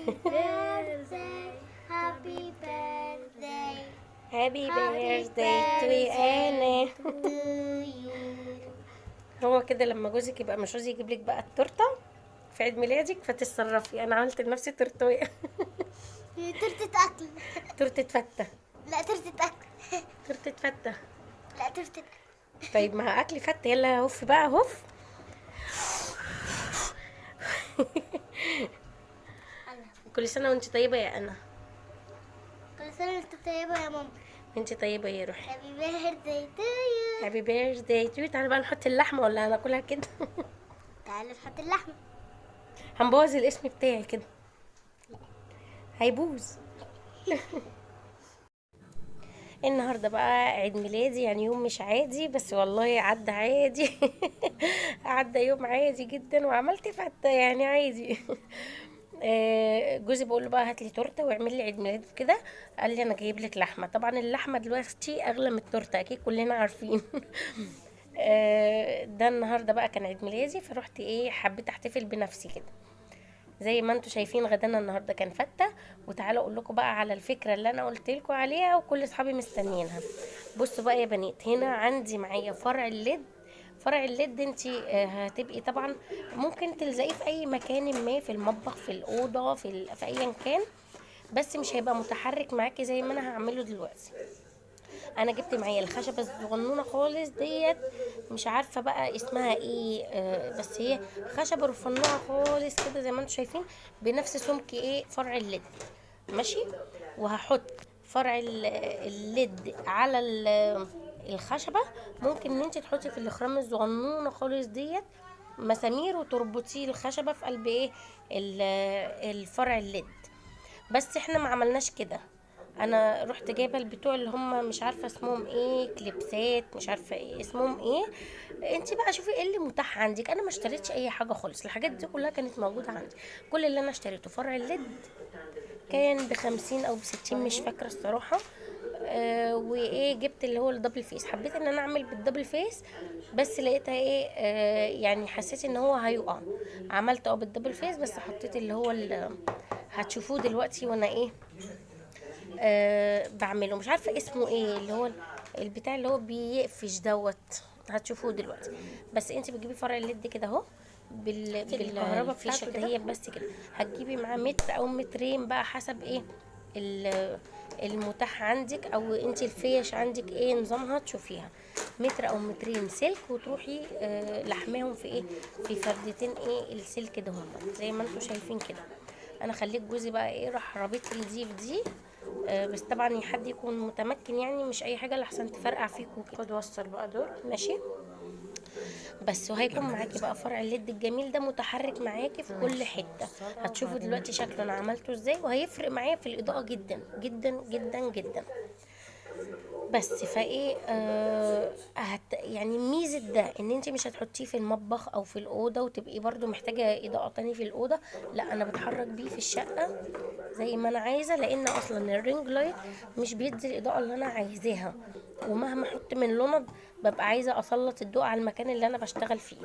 birthday, happy birthday, هابي happy بيرثداي تو birthday انا. to you. هو كده لما جوزك يبقى مش عاوز يجيب لك بقى التورته في عيد ميلادك فتتصرفي. انا عملت لنفسي تورتويه. تورتة أكل. تورته فته. لا تورتة أكل. تورته فته. لا تورتة طيب مع اكل فته يلا هف بقى هف. أنا. كل سنه وانت طيبه يا انا. كل سنة وأنت طيبة يا ماما. وانت طيبه يا روحي. happy birthday to you. هابي بيرثداي تو. تعالى بقى نحط اللحمه ولا هناكلها كده؟ تعالى نحط اللحمة. هنبوظ الاسم بتاعي كده، هيبوظ. النهارده بقى عيد ميلادي، يعني يوم مش عادي بس والله عدى عادي. عدى يوم عادي جدا وعملت فتة يعني عادي. جوزي بقول له بقى هات لي تورته واعمل لي عيد ميلاد كده. قال لي انا جايب لك لحمه. طبعا اللحمه دلوقتي اغلى من التورته اكيد كلنا عارفين. ده النهارده بقى كان عيد ميلادي فروحت ايه حبيت احتفل بنفسي كده. زي ما انتوا شايفين غدانا النهارده كان فته. وتعالوا اقول لكم بقى على الفكره اللي انا قلت لكم عليها وكل اصحابي مستنيينها. بصوا بقى يا بنات، هنا عندي معايا فرع الليد. فرع الليد انتي هتبقي طبعا ممكن تلزقيه في اي مكان ما في المطبخ في الاوضه في ايا كان، بس مش هيبقى متحرك معاكي زي ما انا هعمله دلوقتي. انا جبت معايا الخشبه الصغنونه خالص ديت، مش عارفه بقى اسمها ايه، بس هي خشبه رفنوعه خالص كده زي ما انتم شايفين بنفس سمك ايه فرع الليد. ماشي. وهحط فرع الليد على الخشبه. ممكن ان انت تحطي في الاخرام الصغنونه خالص ديت مسامير وتربطيه الخشبه في قلب ايه الفرع الليد. بس احنا ما عملناش كده. انا رحت جايبه البتوع اللي هم مش عارفه اسمهم ايه كليبسات مش عارفه ايه اسمهم ايه. انت بقى شوفي ايه اللي متاح عندك. انا ما اشتريتش اي حاجه خالص، الحاجات دي كلها كانت موجوده عندي. كل اللي انا اشتريته فرع الليد كان ب50 او ب60 مش فاكره الصراحه. وايه جبت اللي هو الدبل فيس. حبيت ان انا اعمل بالدبل فيس بس لقيتها ايه يعني حسيت ان هو هيقع. عملت بالدبل فيس بس حطيت اللي هو هتشوفوه دلوقتي وانا ايه بعمله مش عارفه اسمه ايه اللي هو البتاع اللي هو بيقفش دوت. هتشوفوه دلوقتي. بس انت بتجيبي فرع الليد كده اهو بالكهرباء بتاعته ده هي بس كده. هتجيبي معاه متر او مترين بقى حسب ايه المتاح عندك او انت الفيش عندك ايه نظامها تشوفيها. متر او مترين سلك وتروحي لحماهم في ايه في فردتين ايه السلك ده هم زي ما انتم شايفين كده. انا خليت جوزي بقى ايه راح رابط لي دي في دي. بس طبعا حد يكون متمكن يعني مش اي حاجه لحسن تفرقع فيكوا كده. خد وصل بقى دول ماشي. بس وهيكون معاكي بقى فرع الليد الجميل ده متحرك معاكي في كل حته. هتشوفوا دلوقتي شكله انا عملته ازاي وهيفرق معايا في الاضاءه جدا جدا جدا جدا. بس فايه يعني ميزه ده ان انت مش هتحطيه في المطبخ او في الاوضه وتبقي برضو محتاجه اضاءه تاني في الاوضه. لا انا بتحرك بيه في الشقه زي ما انا عايزه لان اصلا الرينج لايت مش بيدي الاضاءه اللي انا عايزاها. ومهما احط من لوند ببقى عايزه اسلط الضوء على المكان اللي انا بشتغل فيه.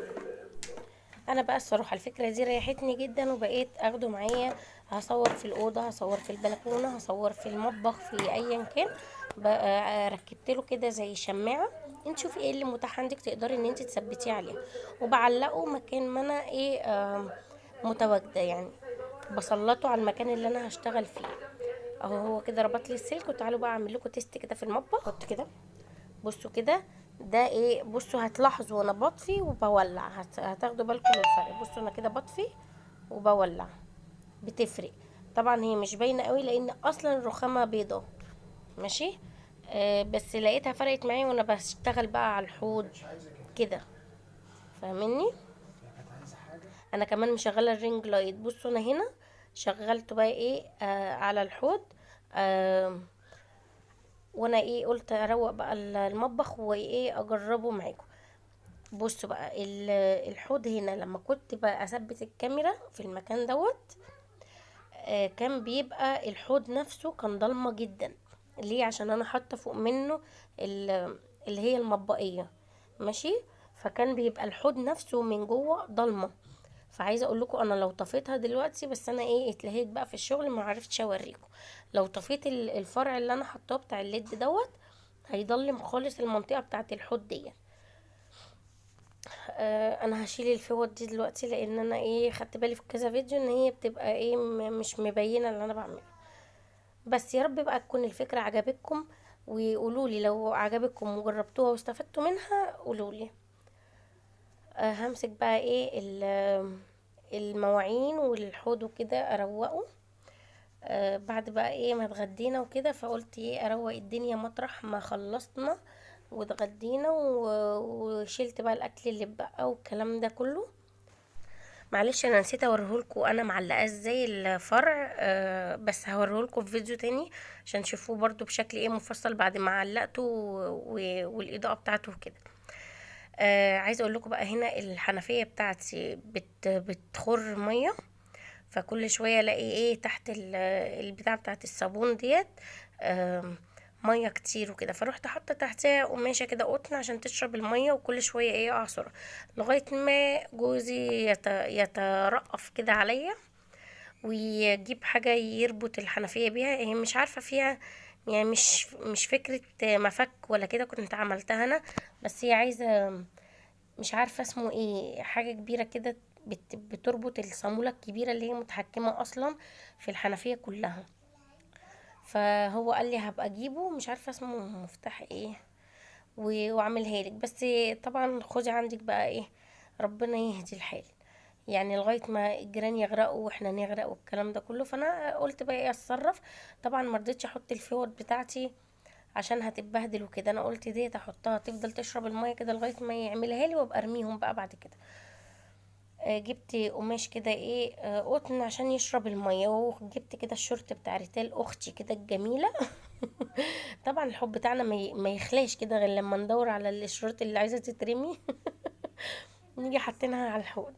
انا بقى الصراحه الفكره دي ريحتني جدا وبقيت اخده معايا. هصور في الاوضه هصور في البلكونه هصور في المطبخ في ايا كان. بقى ركبت له كده زي شماعه. انت شوفي ايه اللي متاح عندك تقدري ان انت تثبتيه عليها. وبعلقه مكان ما انا ايه متواجده يعني. بسلطه على المكان اللي انا هشتغل فيه. اهو هو كده ربط لي السلك. وتعالوا بقى اعمل لكم تيست كده في المطبخ. حط كده بصوا كده. ده ايه بصوا هتلاحظوا وانا بطفي وبولع هتاخدوا بالكم من الفرق. بصوا انا كده بطفي وبولع بتفرق. طبعا هي مش باينه قوي لان اصلا الرخامه بيضه. ماشي. بس لقيتها فرقت معايا وانا بشتغل بقى على الحوض كده. فاهميني. انا كمان مشغله الرينج لايت. بصوا انا هنا شغلته بقى ايه على الحوض. آه وانا ايه قلت اروق بقى المطبخ وايه اجربه معاكم. بصوا بقى الحوض هنا لما كنت بقى اثبت الكاميرا في المكان دوت كان بيبقى الحوض نفسه كان ضلمه جدا. ليه؟ عشان انا حاطه فوق منه اللي هي المطبقيه. ماشي. فكان بيبقى الحوض نفسه من جوه ضلمه. فعايزه اقول لكم انا لو طفيتها دلوقتي، بس انا ايه اتلهيت بقى في الشغل ما عرفتش اوريكم. لو طفيت الفرع اللي انا حطاه بتاع الليد دوت هيضلم خالص المنطقه بتاعه الحوض ديت. انا هشيل الفوط دي دلوقتي لان انا ايه خدت بالي في كذا فيديو ان هي بتبقى ايه مش مبينه اللي انا بعمله. بس يا رب بقى تكون الفكره عجبتكم، وقولوا لي لو عجبتكم وجربتوها واستفدتوا منها قولوا لي. همسك بقى ايه المواعين والحوض وكده اروقه. بعد بقى ايه ما اتغدينا وكده، فقلت ايه اروق الدنيا مطرح ما خلصنا واتغدينا وشيلت بقى الاكل اللي بقى والكلام ده كله. معلش انا نسيت اوريهولكوا انا معلقاه ازاي الفرع، بس هوريهولكوا في فيديو تاني عشان تشوفوه برضو بشكل ايه مفصل بعد ما علقته والاضاءه بتاعته وكده. عايزه اقول لكم بقى هنا الحنفيه بتاعتي بتخر ميه، فكل شويه الاقي ايه تحت البتاع بتاعت الصابون ديت ميه كتير وكده، فروحت حاطه تحتها قماشه كده قطن عشان تشرب الميه، وكل شويه ايه اعصر لغايه ما جوزي يترقف كده عليا ويجيب حاجه يربط الحنفيه بيها. هي مش عارفه فيها يعني مش فكره مفك ولا كده، كنت عملتها انا، بس هي عايزه مش عارفه اسمه ايه، حاجه كبيره كده بتربط الصامولة الكبيرة اللي هي متحكمة اصلا في الحنفية كلها. فهو قال لي هبقى اجيبه، مش عارفة اسمه مفتاح ايه واعملها لك، بس طبعا خدي عندك بقى ايه ربنا يهدي الحال، يعني لغاية ما الجيران يغرقوا واحنا نغرق والكلام ده كله. فانا قلت بقى ايه اتصرف. طبعا مرضتش احط الفيور بتاعتي عشان هتتبهدل وكده، انا قلت ديت احطها تفضل تشرب المية كده لغاية ما يعملها لي وابقى ارميهم بقى بعد كده. جبت قماش كده ايه قطن عشان يشرب الميه، وجبت كده الشورت بتاع ريتال اختي كده الجميله. طبعا الحب بتاعنا ما يخلاش كده غير لما ندور على الشورت اللي عايزه تترمي نيجي حاطينها على الحوض.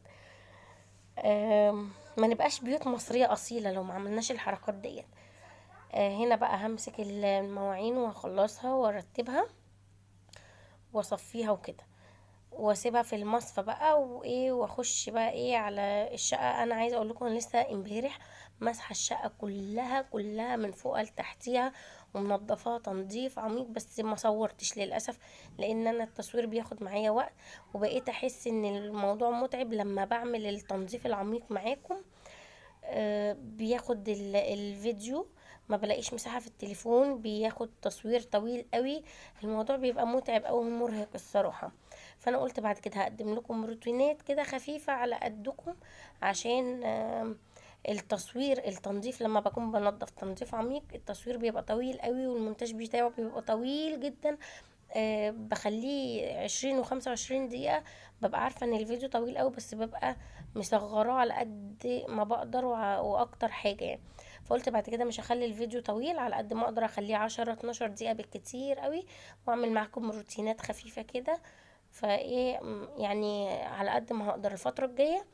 ما نبقاش بيوت مصريه اصيله لو ما عملناش الحركات ديت. هنا بقى همسك المواعين واخلصها وارتبها واصفيها وكده، واسيبها في المصفى بقى وايه، واخش بقى ايه على الشقه. انا عايزه اقول لكم لسه امبارح مسحه الشقه كلها من فوق لتحتيها ومنضفاها تنظيف عميق، بس ما صورتش للاسف لان انا التصوير بياخد معايا وقت، وبقيت احس ان الموضوع متعب لما بعمل التنظيف العميق معاكم. بياخد الفيديو ما بلاقيش مساحة في التليفون، بياخد تصوير طويل قوي، الموضوع بيبقى متعب قوي ومرهق الصراحة. فانا قلت بعد كده هقدم لكم روتينات كده خفيفة على قدكم عشان التصوير التنظيف لما بكون بنظف تنظيف عميق التصوير بيبقى طويل قوي والمونتاج بتاعه بيبقى طويل جدا. بخليه 20 و25 دقيقة، ببقى عارفة ان الفيديو طويل قوي بس ببقى مصغراه على قد ما بقدر واكتر حاجة يعني. فقلت بعد كده مش هخلي الفيديو طويل، على قد ما اقدر اخليه 10 12 دقيقة بالكتير قوي، واعمل معاكم روتينات خفيفة كده. فايه يعني على قد ما هقدر الفترة الجاية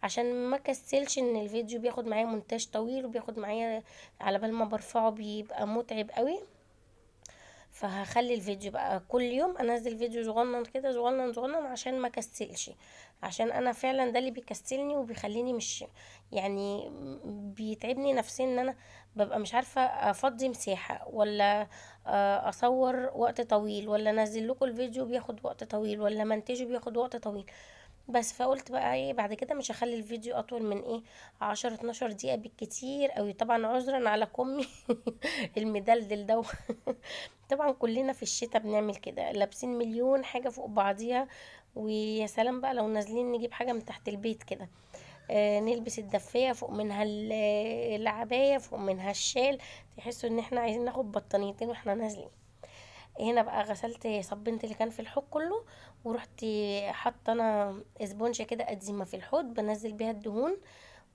عشان ما كسلش ان الفيديو بياخد معايا مونتاج طويل وبياخد معايا على بال ما برفعه بيبقى متعب قوي. فهخلي الفيديو بقى كل يوم انزل فيديو صغنن كده صغنن عشان ما كسلش، عشان انا فعلا ده اللي بيكسلني وبيخليني مش يعني بيتعبني نفسيا ان انا ببقى مش عارفة افضي مساحة ولا اصور وقت طويل ولا انزل لكم الفيديو بياخد وقت طويل ولا منتجه بياخد وقت طويل. بس فقلت بقى ايه بعد كده مش هخلي الفيديو اطول من ايه 10 12 دقيقة بالكتير قوي، طبعا عذرا على كمي المدلدل ده. طبعا كلنا في الشتاء بنعمل كده لابسين مليون حاجة فوق بعضيها، ويا سلام بقى لو نازلين نجيب حاجة من تحت البيت كده، نلبس الدفية فوق منها العباية فوق منها الشال، تحسوا ان احنا عايزين ناخد بطانيتين واحنا نازلين. هنا بقى غسلت صبنت اللي كان في الحوض كله، ورحت حاطه انا اسبونجه كده قديمه في الحوض بنزل بيها الدهون،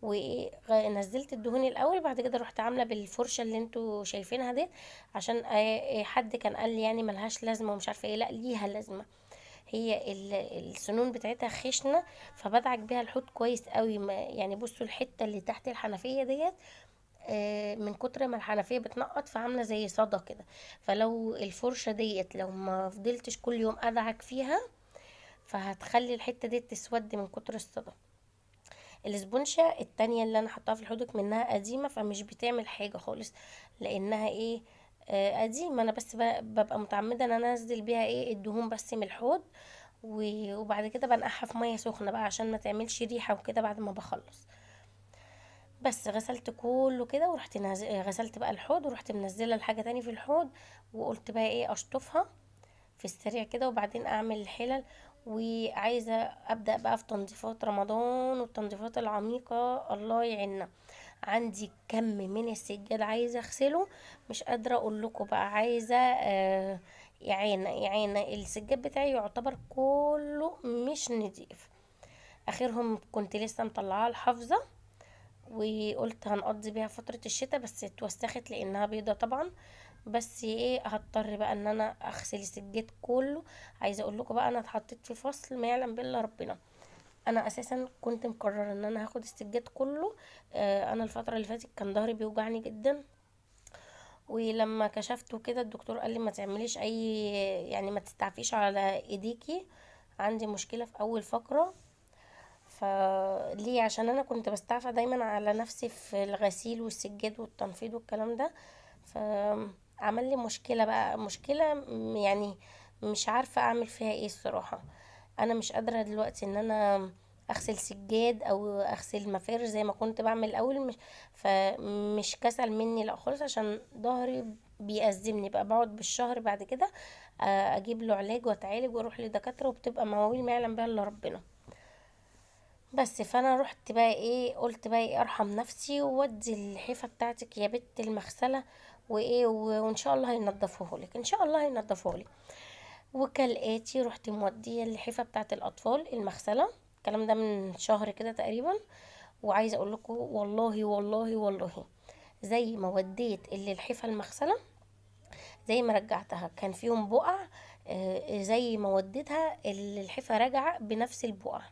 ونزلت الدهون الاول بعد كده رحت عامله بالفرشه اللي انتوا شايفينها دي، عشان حد كان قال لي يعني ملهاش لازمه ومش عارفه ايه، لا ليها لازمه، هي السنون بتاعتها خشنه فبدعك بيها الحوض كويس قوي. يعني بصوا الحته اللي تحت الحنفيه ديت من كتر ما الحنفيه بتنقط فعامله زي صدى كده، فلو الفرشه ديت لو ما فضلتش كل يوم ادعك فيها فهتخلي الحته دي تسود من كتر الصدى. الاسبونشة التانية اللي انا حطاها في الحوض منها قديمة، فمش بتعمل حاجة خالص، لانها ايه، قديمة. انا بس ببقى متعمدة ان انا انزل بيها ايه الدهون بس من الحوض، وبعد كده بنقعها في مية سخنة بقى عشان ما تعملش ريحة وكده بعد ما بخلص. بس غسلت كله كده ورحت غسلت بقى الحوض، ورحت منزله الحاجه تاني في الحوض، وقلت بقى ايه اشطفها في السريع كده وبعدين اعمل الحلل. وعايزه ابدا بقى في تنظيفات رمضان والتنظيفات العميقه، الله يعيننا. عندي كم من السجاد عايزه اغسله، مش قادره اقول لكم بقى. عايزه يعينا السجاد بتاعي يعتبر كله مش نضيف. اخرهم كنت لسه مطلعاه الحافظه، وقلت هنقضي بيها فترة الشتاء، بس اتوسخت لانها بيضة طبعا. بس ايه هضطر بقى ان انا اغسل السجاد كله. عايزه اقول لكم بقى انا اتحطيت في فصل ما يعلم بالله ربنا. انا اساسا كنت مقرره ان انا هاخد السجاد كله. انا الفتره اللي فاتت كان ظهري بيوجعني جدا، ولما كشفته كده الدكتور قال لي ما تعمليش اي، يعني ما تستعفيش على ايديكي، عندي مشكله في اول فقره. فليه؟ عشان انا كنت بستعفى دايما على نفسي في الغسيل والسجاد والتنفيض والكلام ده، فعمل لي مشكلة بقى، مشكلة يعني مش عارفة اعمل فيها ايه الصراحة. انا مش قادرة دلوقتي ان انا اغسل سجاد او اغسل مفارش زي ما كنت بعمل الاول، مش فمش كسل مني لا خالص، عشان ظهري بيأزمني بقى. بقعد بالشهر بعد كده اجيب له علاج واتعالج واروح لدكاترة، وبتبقى مواويل ما يعلم بها الا ربنا. بس فانا رحت بقى ايه، قلت بقى ايه ارحم نفسي وودي الحيفه بتاعتك يا بت المغسله، وايه وان شاء الله هينضفوه لك، ان شاء الله هينضفوه لك. وكالاتي رحت موديه الحيفه بتاعت الاطفال المغسله، الكلام ده من شهر كده تقريبا. وعايزه اقول لكم والله والله والله زي ما وديت اللي الحيفه المغسله زي ما رجعتها كان فيهم بقع. زي ما وديتها اللي الحيفه راجعه بنفس البقع.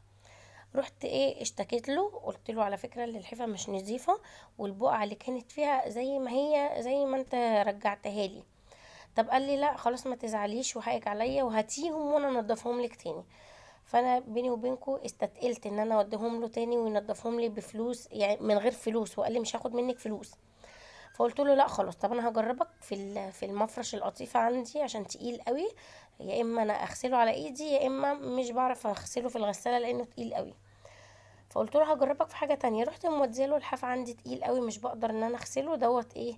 رحت ايه اشتكيت له، قلت له على فكره اللي الحفه مش نظيفه، والبقعه اللي كانت فيها زي ما هي زي ما انت رجعتها لي. طب قال لي لا خلاص ما تزعليش وحقك عليا وهاتيهم وانا انضفهم لك تاني. فانا بيني وبينكم استتقلت ان انا اوديهم له تاني وينضفهم لي بفلوس، يعني من غير فلوس، وقال لي مش هاخد منك فلوس. فقلت له لا خلاص، طب انا هجربك في في المفرش القطيفه عندي عشان تقيل قوي، يا اما انا اغسله على ايدي يا اما مش بعرف اغسله في الغساله لانه تقيل قوي. فقلت له هجربك في حاجه تانية. رحت موديه له الحاف عندي تقيل قوي مش بقدر ان انا اغسله دوت ايه.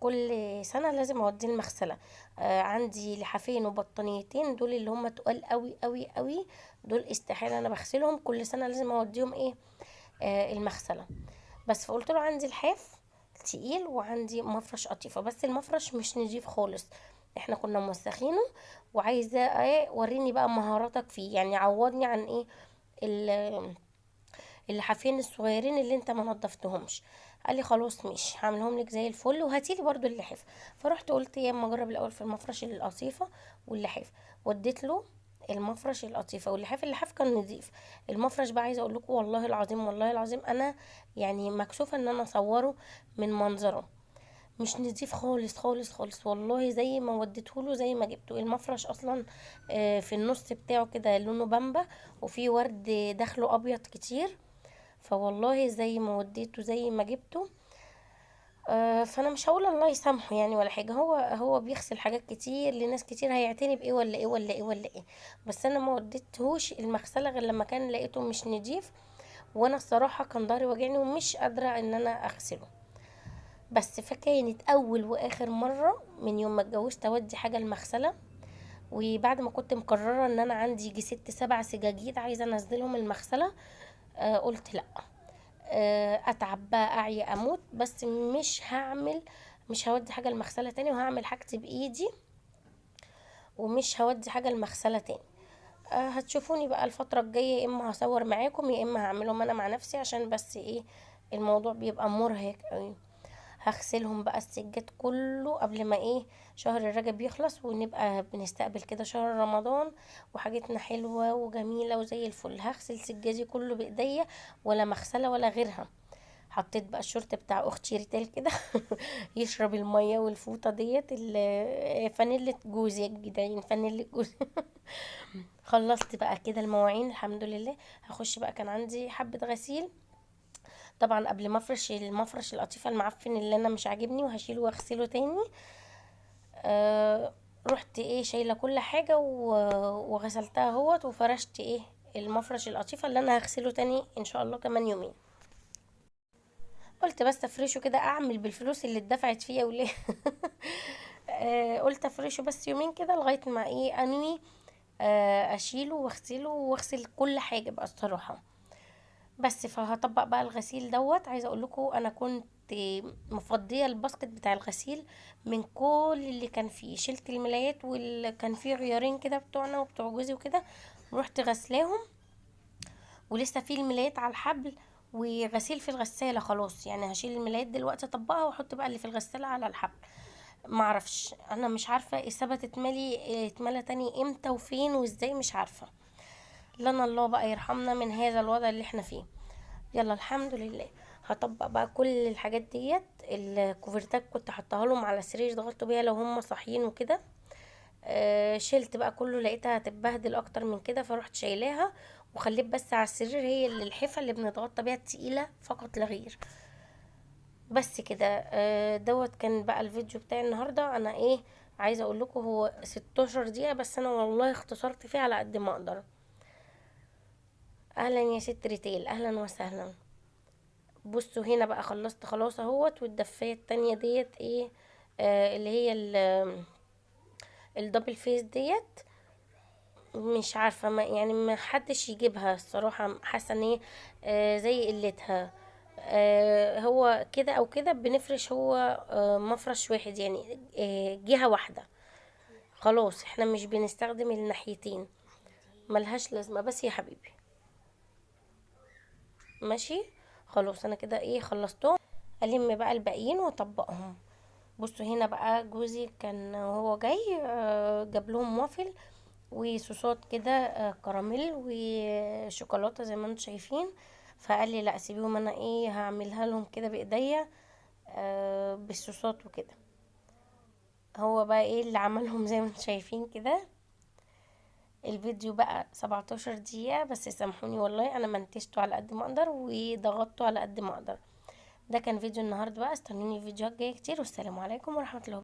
كل سنه لازم اوديه المغسله. عندي لحافين وبطانيتين دول اللي هم تقال قوي قوي قوي، دول استحاله انا بغسلهم، كل سنه لازم اوديهم ايه المغسله. بس فقلت له عندي الحاف تقيل وعندي مفرش قطيفه، بس المفرش مش نضيف خالص، احنا كنا موسخينه، وعايزه ايه وريني بقى مهاراتك فيه، يعني عوضني عن ايه اللحافين الصغيرين اللي انت ما نضفتهمش. قال لي خلاص ماشي هعملهم لك زي الفل وهاتيلي برضو اللحاف. فرحت قلت يا اما اجرب الاول في المفرش القطيفه واللحاف، وديت له المفرش القطيفه واللحاف. اللحاف كان نظيف، المفرش بقى عايزه اقول لكم والله العظيم والله العظيم انا يعني مكسوفه ان انا اصوره من منظره، مش نضيف خالص خالص خالص والله. زي ما وديته له زي ما جبته. المفرش اصلا في النص بتاعه كده لونه بامبا وفي ورد داخله ابيض كتير، فوالله زي ما وديته زي ما جبته. فانا مش هقول الله يسامحه يعني ولا حاجه، هو بيغسل حاجات كتير لناس كتير، هيعتني بايه ولا ايه ولا ايه ولا ايه. بس انا ما وديتهوش المغسله غير لما كان لقيته مش نضيف، وانا الصراحه كان ضهري واجعني ومش قادره ان انا اغسله. بس فكانت اول واخر مره من يوم ما اتجوزت اودي حاجه المغسله. وبعد ما كنت مقرره ان انا عندي يجي 6 7 سجاجيد عايزه انزلهم المغسله، قلت لا، اتعب بقى اعيا اموت، بس مش هودي حاجه المغسله تاني، وهعمل حاجتي بايدي ومش هودي حاجه المغسله تاني. هتشوفوني بقى الفتره الجايه، يا اما هصور معاكم يا اما هعملهم انا مع نفسي، عشان بس ايه الموضوع بيبقى مرهق قوي. هغسلهم بقى السجاد كله قبل ما ايه شهر الرجب يخلص، ونبقى بنستقبل كده شهر رمضان وحاجتنا حلوة وجميلة وزي الفل. هغسل سجادي كله بايديا، ولا مغسلة ولا غيرها. حطيت بقى الشورت بتاع اختي ريتال كده يشرب المية، والفوطة ديت فانيلة جوزي يا جدعان، فانيلة جوزي خلصت بقى كده المواعين الحمد لله. هخش بقى، كان عندي حبة غسيل طبعا قبل ما افرش المفرش القطيفة المعفن اللي انا مش عاجبني وهشيله واغسله تاني. رحت ايه شايله كل حاجه وغسلتها اهوت، وفرشت ايه المفرش القطيفه اللي انا هغسله تاني ان شاء الله كمان يومين. قلت بس افرشه كده، اعمل بالفلوس اللي اتدفعت فيها وليه. قلت افرشه بس يومين كده لغايه ما ايه انوي اشيله واغسله واغسل كل حاجه بقى الصراحه. بس فهطبق بقى الغسيل دوت. عايزه اقول لكم انا كنت مفضيه الباسكت بتاع الغسيل من كل اللي كان فيه، شلت الملايات واللي كان فيه غيارين كده بتوعنا وبتوع جوزي وكده، رحت غسلاهم، ولسه فيه الملايات على الحبل وغسيل في الغساله. خلاص يعني هشيل الملايات دلوقتي اطبقها واحط بقى اللي في الغساله على الحبل. معرفش، انا مش عارفه السبت اتملى تاني امتى وفين وازاي، مش عارفه. لنا الله بقى يرحمنا من هذا الوضع اللي احنا فيه. يلا الحمد لله. هطبق بقى كل الحاجات ديت. الكوفرتات كنت حطها لهم على السرير ضغطوا بيها لو هم صاحيين وكده. شلت بقى كله، لقيتها هتتبهدل اكتر من كده فروحت شايلاها وخليت بس على السرير هي اللي الحفه اللي بنتغطى بيها التقيله فقط لا غير. بس كده. دوت كان بقى الفيديو بتاعي النهارده. انا ايه عايزه اقول لكم هو 16 دقيقه بس انا والله اختصرت فيه على قد ما اقدر. اهلا يا ست ريتيل، اهلا وسهلا. بصوا هنا بقى خلصت خلاص اهوت، والدفايه التانية ديت ايه اللي هي الدبل فيس ديت مش عارفه، ما يعني ما حدش يجيبها الصراحه، حاسه ان هي زي قلتها. هو كده او كده بنفرش، هو مفرش واحد يعني جهه واحده. خلاص احنا مش بنستخدم الناحيتين، ملهاش لازمه. بس يا حبيبي ماشي. خلاص انا كده ايه خلصتهم، الم بقى الباقيين واطبقهم. بصوا هنا بقى جوزي كان هو جاي جاب لهم وافل وصوصات كده كراميل وشوكولاته زي ما انتم شايفين. فقال لي لا سيبيهم، انا ايه هعملها لهم كده بايديا بالصوصات وكده. هو بقى ايه اللي عملهم زي ما انتم شايفين كده. الفيديو بقى 17 دقيقة بس سامحوني والله، انا منتجته على قد ما اقدر وضغطته على قد ما اقدر. ده كان فيديو النهارده بقى، استنوني فيديوهات جايه كتير، والسلام عليكم ورحمة الله.